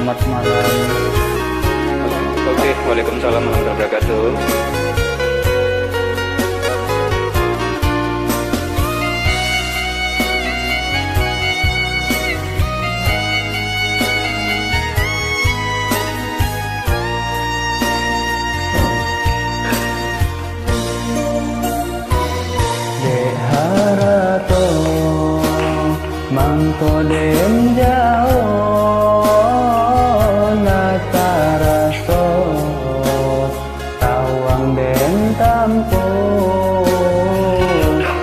selamat malam. Oke, waalaikumsalam warahmatullahi wabarakatuh. Harato mangko den jauh nataraso tawang den tampo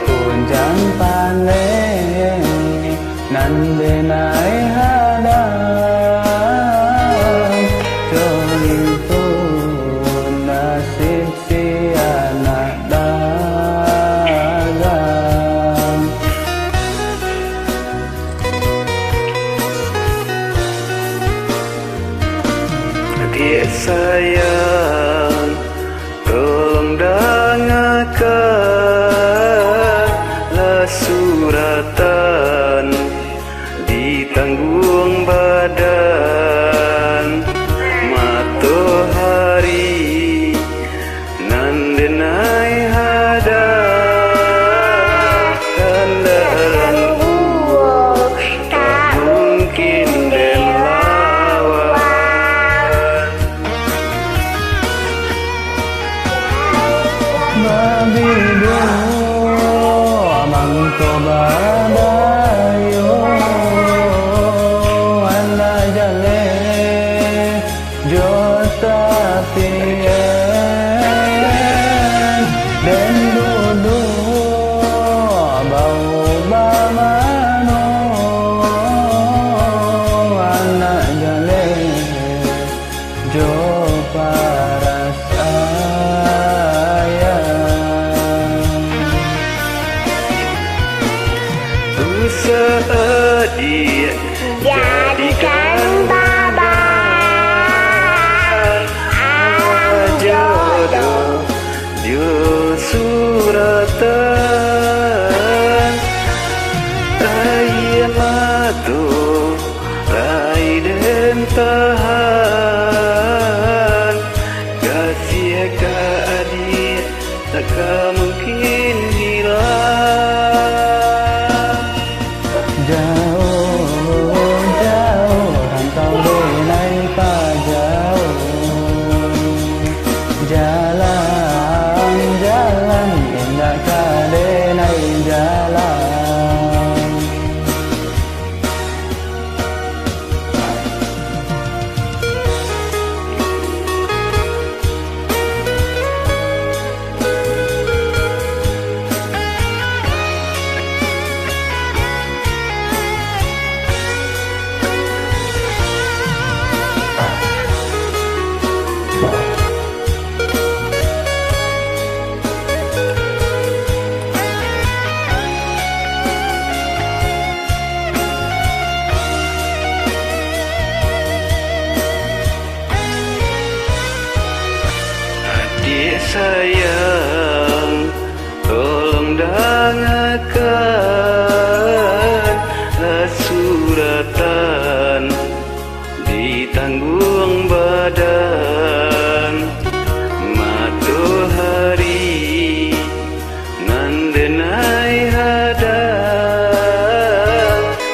punjang panen nande nai hadang jolito nasib si anak sayang, tolong dengarkanlah suratan di tanggung badan matahari nan denai hadang kendaraan uang tak mungkin den Mabido mangko badayo ana jale jota tien den dudu bau bamano ana jale jo parasa sedia jadikan baban jodoh suratan ayam matu rai den tahan kasih ka adik tak mungkin hilang. Jauh rantau denai pajauh jalan indah kadenai jalan sayang, tolong dengarkanlah suratan di tanggung badan matahari nan denai hadang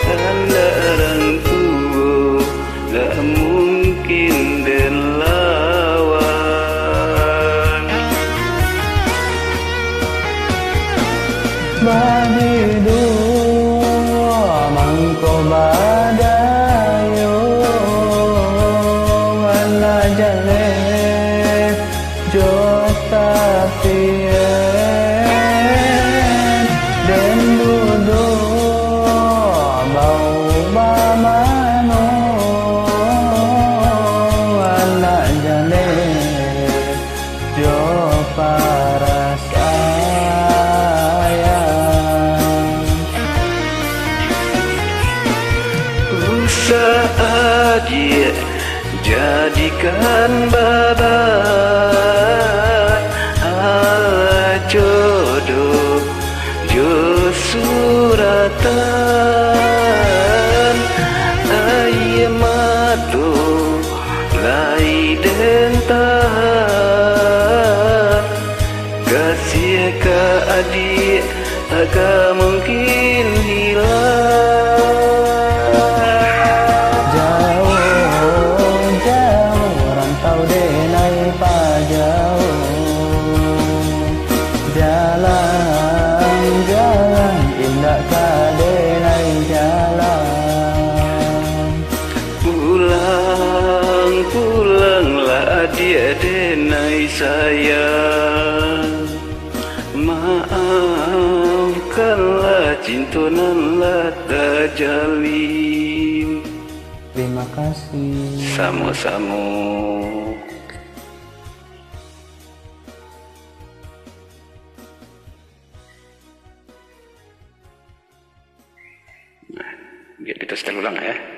handaranku gak mungkin den Mabido mangko badayo ana jale jota tien den dudu bau bamano ana jale jo parasa saat dia jadikan babat jodoh suratan ayam matu adik, takkan mungkin hilang. Jauh, jauh rantau denai pajauh. Jalan, jalan indah kadenai jalan. Pulang, pulanglah adik denai sayang. Maafkanlah cinta nan lah terjalin. Terima kasih. Sama-sama. Biar kita setel ulang ya.